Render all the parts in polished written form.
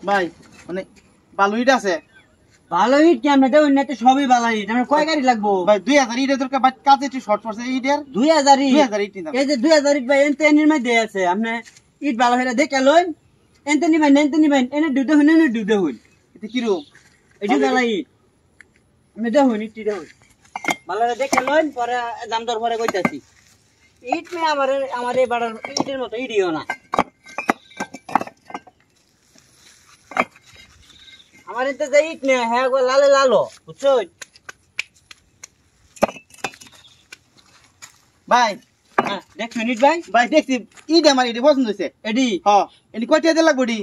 ভাই মানে ভালো ইট আছে ভালো ইট কি আমরা দেব না তো সবই ভালো ইট আমরা কয় গাড়ি লাগবো ভাই 2000 ইটের দরকার বাট কাজে একটু শর্ট পড়ছে ইটের 2000 ইট 2000 ইট নিতাম এই যে 2000 ইট ভাই এনতে এনের মধ্যে আছে আপনি ইট ভালো হইরা দেখে লইন এনতে নিবেন এনে দুধে হইন এনে দুধে হইন এটা কি রো এটি ভালো ইট আমি দেখুন ইট দেখুন ভালো হইরা দেখে লইন পরে দাম দর পরে কইতাছি ইট মে আমার এই বাড়ার ইটের মতো ইডিও না আমার এতে যে ইট নে হ্যাঁ গো লালে লালো বুঝছো ভাই হ্যাঁ দেখছেন ইট ভাই ভাই দেখছি ইট আমার ইট পছন্দ হইছে এডি হ্যাঁ এনি কয়টা দিয়ে লাগবো ডি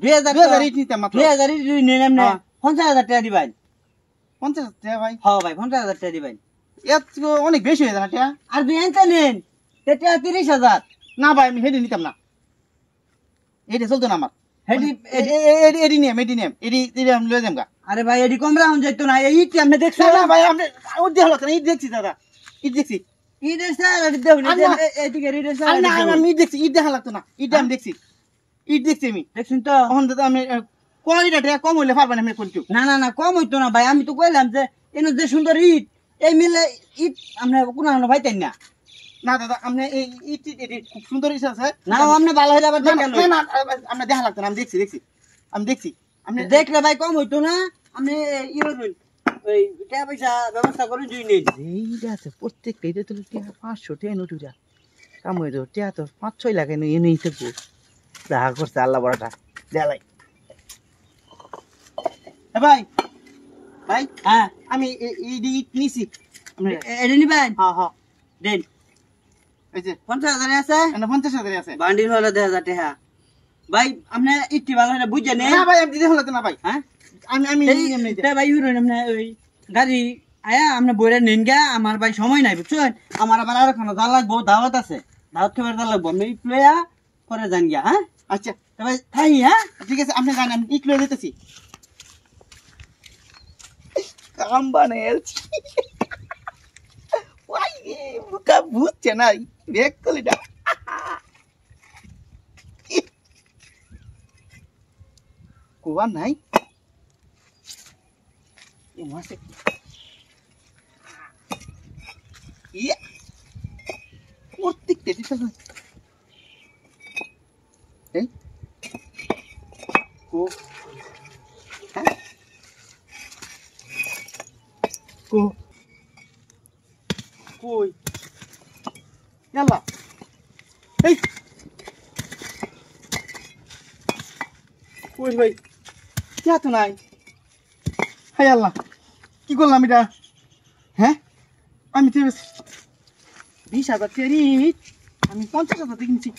2000 ইট নিতাম মাত্র 2000 ইট নিন এমনে হ্যাঁ। 50000 টাকা দিবেন 50 টাকা ভাই হ্যাঁ ভাই 50000 টাকা দিবেন এত অনেক বেশি হয়ে যায় না টিয়া আর দুই এনতে নেন এটা 30000 না ভাই আমি হেডি নিতাম না এটা চলতো না আমার হেডি এডি নিয়ম এডি আমি লয়ে যাম গা আরে ভাই এডি কম রাউন্ড যাইতো না এই ইট আপনি দেখছেন না ভাই আমি ওই দেখলো না ইট দেখছি দাদা ইট দেখছি ইট স্যার এডি দেখুন আল্লাহ। এদিকে ইট আর স্যার না আমি ইট দেখছি ইট দেখা লাগতো না ইট আমি দেখছি ইট দেখছি আমি দেখছেন তো তখন দাদা আমি কোয়ালিটিটা কম হইলে পারবেন আমি কোন কেউ না না না কম হইতো না ভাই আমি তো কইলাম যে এনে যে সুন্দর ইট এই মিলে ইট আমরা কোনো ভাইতেন না না দাদা আপনি এই ইট এটি খুব সুন্দর ইট আছে না আপনি ভালো হইলে আবার না দেখেন না আপনি দেখা লাগতো না আমি দেখছি আপনি দেখলে ভাই কম হইতো না আপনি ই করবেন ওই টাকা পয়সা ব্যবস্থা করে দুই নিন এইটা আছে প্রত্যেকটা এটা তো 500 টাকা নোট উঠা কাম হইতো টাকা তো 5-6 লাখ এনে থাকবো দেখা করছে আল্লাহ বড়টা দেলাই ভাই ভাই হ্যাঁ আমি এই ইট নিছি এটা নিবেন হ্যাঁ হ্যাঁ দেন এই যে 50000 আছে 50,000 আছে বান্ডিল হলো 2000 টাকা ভাই আপনি ইটটি ভালো হইলে বুঝে নেন না ভাই আমি দিতে হলো না ভাই হ্যাঁ আমি এমনি তা ভাই হইরো আপনি ওই গাড়ি আয়া আপনি বইরা নিন গা আমার ভাই সময় নাই বুঝছেন আমার আবার আর কোনো যা লাগবো দাওয়াত আছে দাওয়াত খাবার যা লাগবো আমি প্লেয়া পরে যান গিয়া হ্যাঁ আচ্ছা তা ভাই থাই হ্যাঁ ঠিক আছে আপনি জানেন আমি ইট লয়ে যেতেছি কাম বানাইছি ওই বুকা বুঝছে না বেক কলিটা কোয়া নাই এ মাসে ইয়া প্রত্যেকটা দিতে হবে এই কো হ্যাঁ কো কই ইয়াল্লা এই কই ভাই ইয়া তো নাই হাই আল্লাহ কি করলাম এটা হ্যাঁ আমি তো 20,000 টাকা আমি 50,000 কিনছি